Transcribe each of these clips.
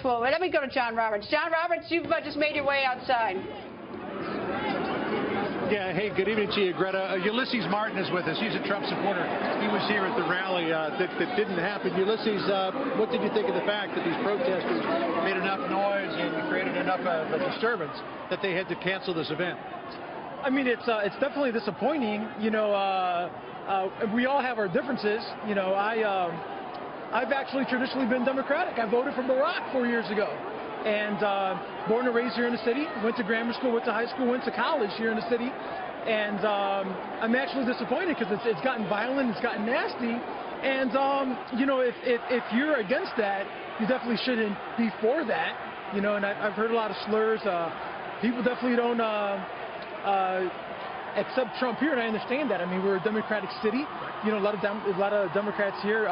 Well, let me go to John Roberts. John Roberts, you've just made your way outside. Yeah, hey, good evening to you, Greta. Ulysses Martin is with us. He's a Trump supporter. He was here at the rally that didn't happen. Ulysses, what did you think of the fact that these protesters made enough noise and created enough of a disturbance that they had to cancel this event? I mean, it's definitely disappointing. You know, we all have our differences. You know, I've actually traditionally been Democratic. I voted for Barack 4 years ago. And born and raised here in the city, went to grammar school, went to high school, went to college here in the city. And I'm actually disappointed because it's gotten violent, it's gotten nasty. And, you know, if you're against that, you definitely shouldn't be for that. You know, and I've heard a lot of slurs. People definitely don't accept Trump here, and I understand that. I mean, we're a Democratic city. You know, a lot of Democrats here.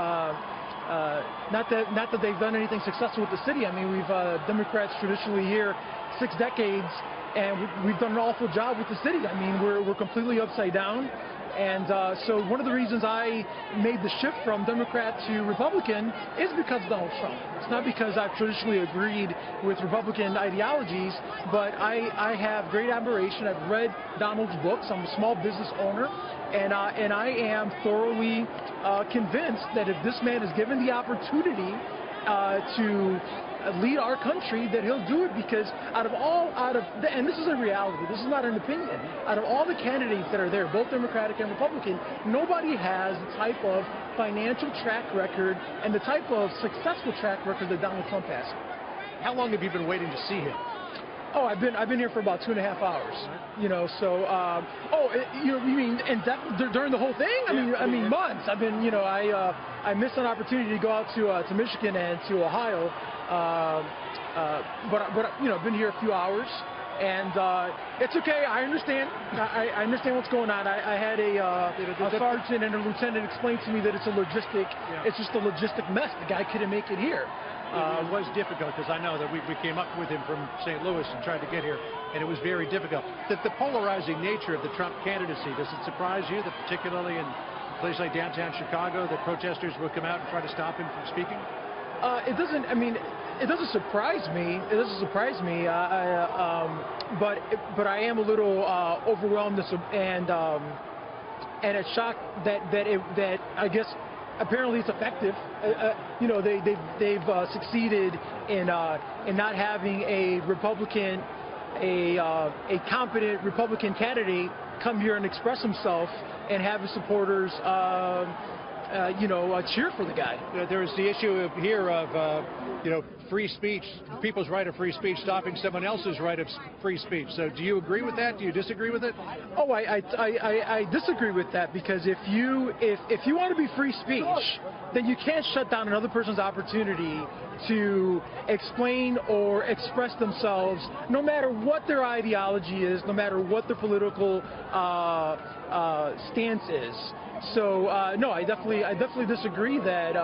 Not that they've done anything successful with the city. I mean, we've Democrats traditionally here 6 decades, and we've done an awful job with the city. I mean, we're completely upside down. And so one of the reasons I made the shift from Democrat to Republican is because of Donald Trump. It's not because I've traditionally agreed with Republican ideologies, but I have great admiration. I've read Donald's books. I'm a small business owner, and I am thoroughly convinced that if this man is given the opportunity to lead our country, that he'll do it, because and this is a reality, this is not an opinion, out of all the candidates that are there, both Democratic and Republican, nobody has the type of financial track record and the type of successful track record that Donald Trump has. How long have you been waiting to see him? Oh, I've been here for about 2.5 hours. You know, so you mean during the whole thing? I mean months. I've been, you know, I missed an opportunity to go out to Michigan and to Ohio, but you know, I've been here a few hours, and it's okay. I understand. I understand what's going on. I had a sergeant and a lieutenant explain to me that it's a logistic. Yeah. It's just a logistic mess. The guy couldn't make it here. It was difficult, because I know that we came up with him from St. Louis and tried to get here, and it was very difficult. The polarizing nature of the Trump candidacy, does it surprise you that particularly in a place like downtown Chicago that protesters will come out and try to stop him from speaking? It doesn't. I mean, it doesn't surprise me. It doesn't surprise me. But I am a little overwhelmed and it's shocked that I guess. Apparently it's effective. You know, they've succeeded in not having a Republican, a competent Republican candidate come here and express himself and have his supporters, you know, cheer for the guy. There's the issue here of, you know, free speech, people's right of free speech stopping someone else's right of free speech. So do you agree with that? Do you disagree with it? Oh, I disagree with that, because if you want to be free speech, then you can't shut down another person's opportunity to explain or express themselves, no matter what their ideology is, no matter what their political stance is. So no, I definitely disagree that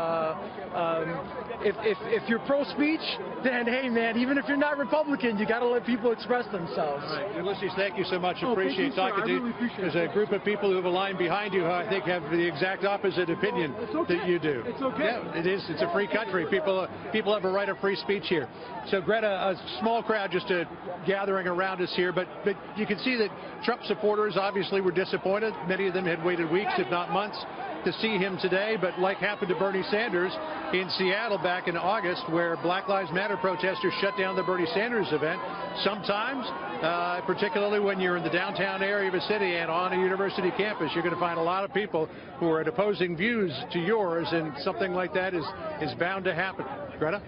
if you're pro-speech, then hey man, even if you're not Republican, you got to let people express themselves. Right. Ulysses, thank you so much. Appreciate talking to you. Really appreciate There's a group of people who have a line behind you who I think have the exact opposite opinion that you do. It's okay. Yeah, it is. It's a free country. People have a right of free speech here. So Greta, a small crowd just gathering around us here, but you can see that Trump supporters obviously were disappointed. Many of them had waited weeks, if not months, to see him today, but like happened to Bernie Sanders in Seattle back in August, where Black Lives Matter protesters shut down the Bernie Sanders event, sometimes, particularly when you're in the downtown area of a city and on a university campus, you're going to find a lot of people who are at opposing views to yours, and something like that is bound to happen. Greta?